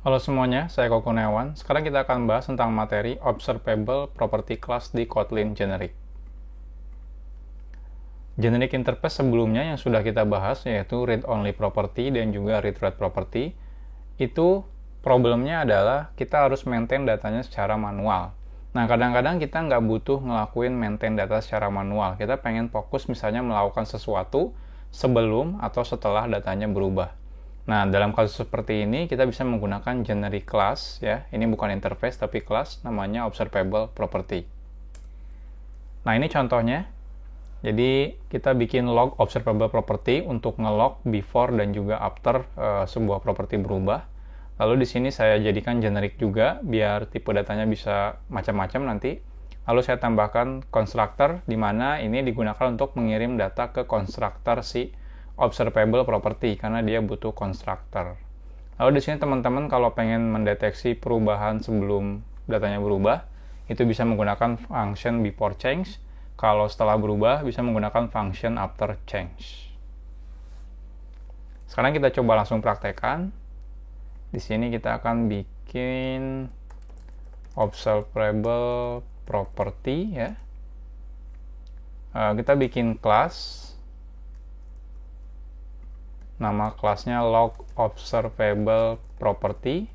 Halo semuanya, saya Koko Kurniawan. Sekarang kita akan bahas tentang materi Observable Property Class di Kotlin Generic. Generic interface sebelumnya yang sudah kita bahas, yaitu read-only property dan juga read-write property, itu problemnya adalah kita harus maintain datanya secara manual. Nah, kadang-kadang kita nggak butuh ngelakuin maintain data secara manual. Kita pengen fokus misalnya melakukan sesuatu sebelum atau setelah datanya berubah. Nah, dalam kasus seperti ini, kita bisa menggunakan generic class, ya. Ini bukan interface, tapi class, namanya observable property. Nah, ini contohnya. Jadi, kita bikin log observable property untuk nge-log before dan juga after sebuah property berubah. Lalu di sini saya jadikan generic juga, biar tipe datanya bisa macam-macam nanti. Lalu saya tambahkan constructor, di mana ini digunakan untuk mengirim data ke constructor si observable property karena dia butuh constructor. Lalu di sini teman-teman kalau pengen mendeteksi perubahan sebelum datanya berubah, itu bisa menggunakan function before change. Kalau setelah berubah bisa menggunakan function after change. Sekarang kita coba langsung praktekkan. Di sini kita akan bikin observable property ya. Kita bikin class. Nama kelasnya log observable property,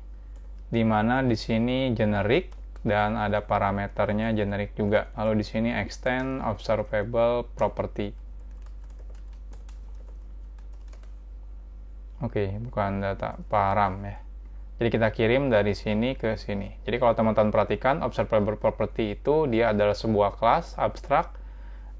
di mana di sini generic dan ada parameternya generic juga. Lalu di sini extend observable property. Oke, bukan data param ya. Jadi kita kirim dari sini ke sini. Jadi kalau teman-teman perhatikan, observable property itu dia adalah sebuah kelas abstrak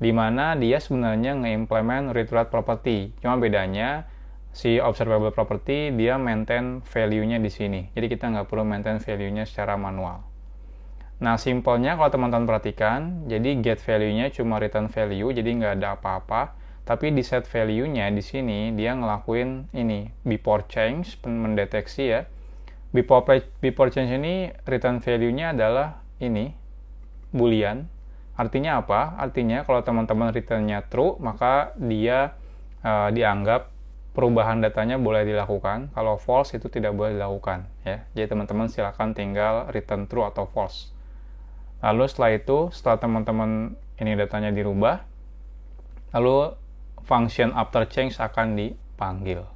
di mana dia sebenarnya nge-implement read-write property. Cuma bedanya si observable property dia maintain value-nya di sini. Jadi kita nggak perlu maintain value-nya secara manual. Nah, simpelnya kalau teman-teman perhatikan, jadi get value-nya cuma return value, jadi nggak ada apa-apa. Tapi di set value-nya di sini dia ngelakuin ini before change, mendeteksi ya. Before change ini return value-nya adalah ini boolean. Artinya apa? Artinya kalau teman-teman return-nya true, maka dia dianggap perubahan datanya boleh dilakukan. Kalau false itu tidak boleh dilakukan ya. Jadi teman-teman silakan tinggal return true atau false. Lalu setelah itu, setelah teman-teman ini datanya dirubah, lalu function after change akan dipanggil.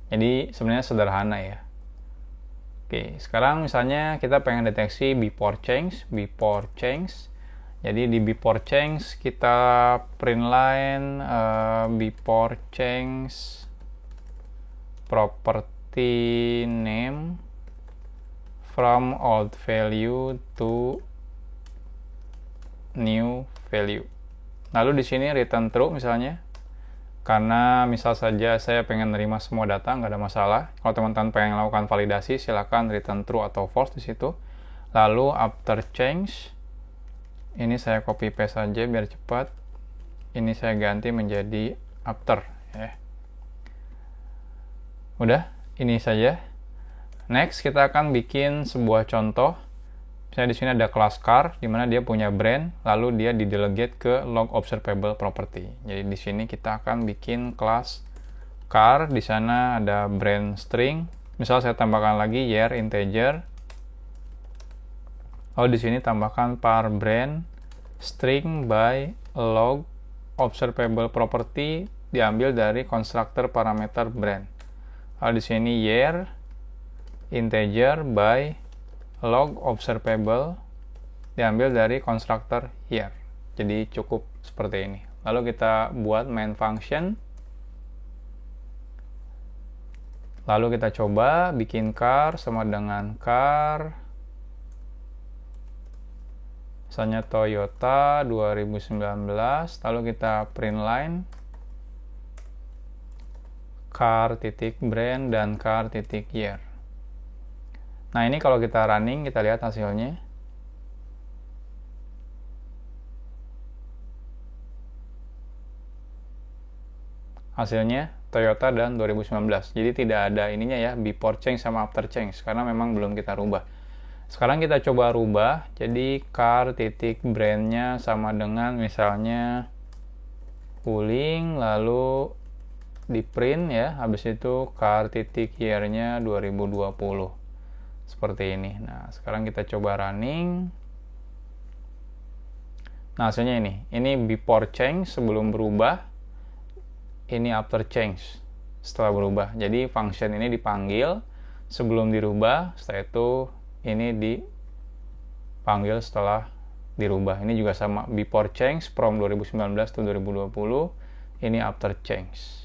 Jadi sebenarnya sederhana ya. Oke, sekarang misalnya kita pengen deteksi before change. Jadi di before change kita print line before change property name from old value to new value. Lalu di sini return true misalnya, karena misal saja saya pengen nerima semua data, nggak ada masalah. Kalau teman-teman pengen melakukan validasi, silakan return true atau false di situ. Lalu after change, ini saya copy paste saja biar cepat. Ini saya ganti menjadi after ya. Udah, ini saja. Next kita akan bikin sebuah contoh. Misalnya di sini ada kelas car, di mana dia punya brand, lalu dia didelegate ke log observable property. Jadi di sini kita akan bikin kelas car, di sana ada brand string. Misal saya tambahkan lagi year integer. Lalu di sini tambahkan par brand string by log observable property diambil dari constructor parameter brand. Lalu di sini year integer by log observable diambil dari constructor year. Jadi cukup seperti ini. Lalu kita buat main function. Lalu kita coba bikin car sama dengan car. Misalnya Toyota 2019. Lalu kita print line car titik brand dan car titik year. Nah, ini kalau kita running, kita lihat hasilnya. Hasilnya Toyota dan 2019. Jadi tidak ada ininya ya, before change sama after change, karena memang belum kita rubah. Sekarang kita coba rubah, jadi car titik brandnya sama dengan misalnya Wuling, lalu di print ya, habis itu car titik year-nya 2020. seperti ini. Nah, sekarang kita coba running. Nah, hasilnya ini before change sebelum berubah, ini after change setelah berubah. Jadi function ini dipanggil sebelum dirubah, setelah itu ini dipanggil setelah dirubah. Ini juga sama, before change from 2019 to 2020, ini after change.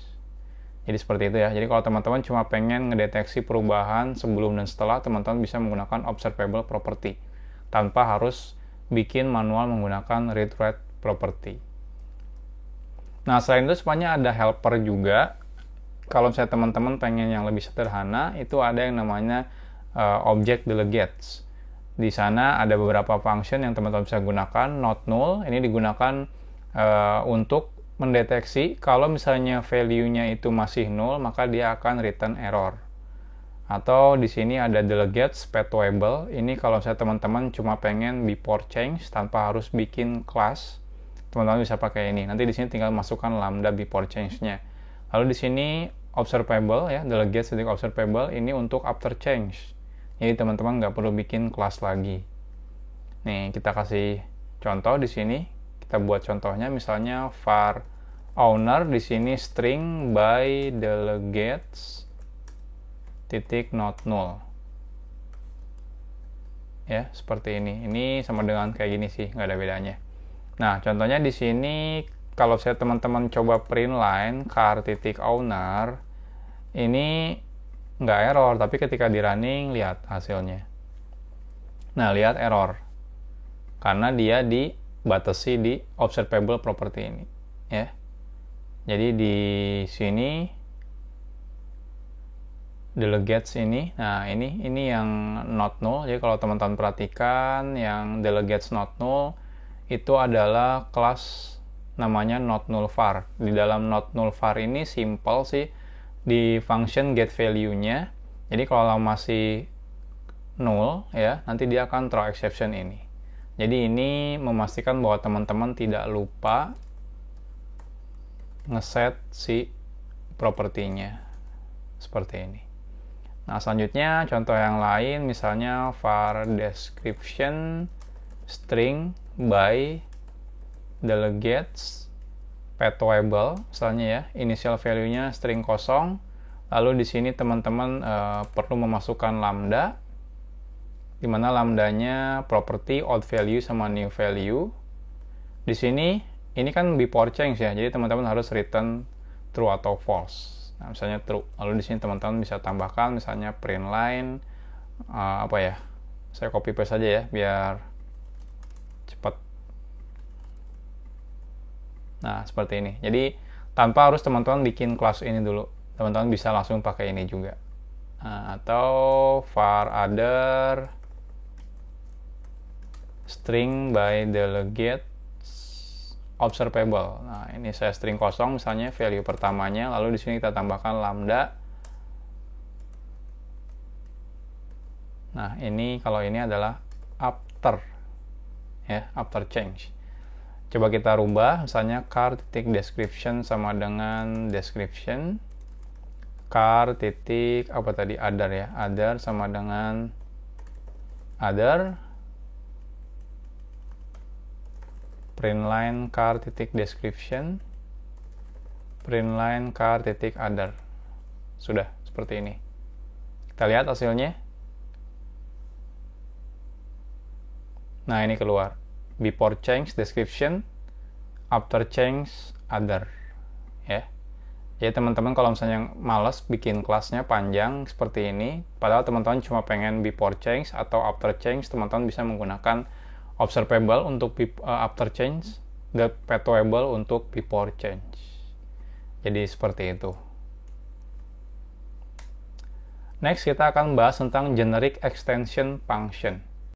Jadi seperti itu ya. Jadi kalau teman-teman cuma pengen ngedeteksi perubahan sebelum dan setelah, teman-teman bisa menggunakan observable property tanpa harus bikin manual menggunakan read-write property. Nah, selain itu sebenarnya ada helper juga. Kalau misalnya teman-teman pengen yang lebih sederhana, itu ada yang namanya object delegates. Di sana ada beberapa function yang teman-teman bisa gunakan. Not null ini digunakan untuk mendeteksi kalau misalnya value-nya itu masih null, maka dia akan return error. Atau di sini ada delegates pathwable. Ini kalau misalnya teman-teman cuma pengen before change tanpa harus bikin class, teman-teman bisa pakai ini. Nanti di sini tinggal masukkan lambda before change-nya. Lalu di sini observable ya, delegates observable ini untuk after change. Jadi teman-teman nggak perlu bikin class lagi. Nih, kita kasih contoh di sini. Kita buat contohnya, misalnya var owner di sini string by delegates titik not null. Ya, seperti ini. Ini sama dengan kayak gini sih, nggak ada bedanya. Nah, contohnya di sini kalau saya teman-teman coba print line char titik owner, ini nggak error, tapi ketika di running lihat hasilnya. Nah, lihat error karena dia dibatasi di observable property ini, ya. Jadi di sini delegates ini, nah ini yang not null. Jadi kalau teman-teman perhatikan yang delegates not null itu adalah kelas namanya not null var. Di dalam not null var ini simple sih, di function get value-nya. Jadi kalau masih null ya, nanti dia akan throw exception ini. Jadi ini memastikan bahwa teman-teman tidak lupa ngeset si propertinya seperti ini. Nah, selanjutnya contoh yang lain, misalnya var description string by delegates pathwable, misalnya ya, initial value-nya string kosong. Lalu di sini teman-teman perlu memasukkan lambda, di mana lambdanya property old value sama new value. Di sini ini kan before change ya, jadi teman-teman harus return true atau false. Nah, misalnya true. Lalu di sini teman-teman bisa tambahkan misalnya print line apa ya? Saya copy paste saja ya biar cepat. Nah, seperti ini. Jadi tanpa harus teman-teman bikin kelas ini dulu. Teman-teman bisa langsung pakai ini juga. Nah, atau var other string by delegates observable. Nah, ini saya string kosong misalnya value pertamanya, lalu di sini kita tambahkan lambda. Nah, ini kalau ini adalah after ya, after change. Coba kita rubah, misalnya char titik description sama dengan description. Char titik apa tadi, other ya, other sama dengan other. Print line char titik description, print line char titik other. Sudah seperti ini. Kita lihat hasilnya. Nah, ini keluar before change description, after change other, ya. Jadi teman-teman kalau misalnya males bikin kelasnya panjang seperti ini, padahal teman-teman cuma pengen before change atau after change, teman-teman bisa menggunakan observable untuk after change, the pathwable untuk before change. Jadi seperti itu. Next kita akan bahas tentang generic extension function.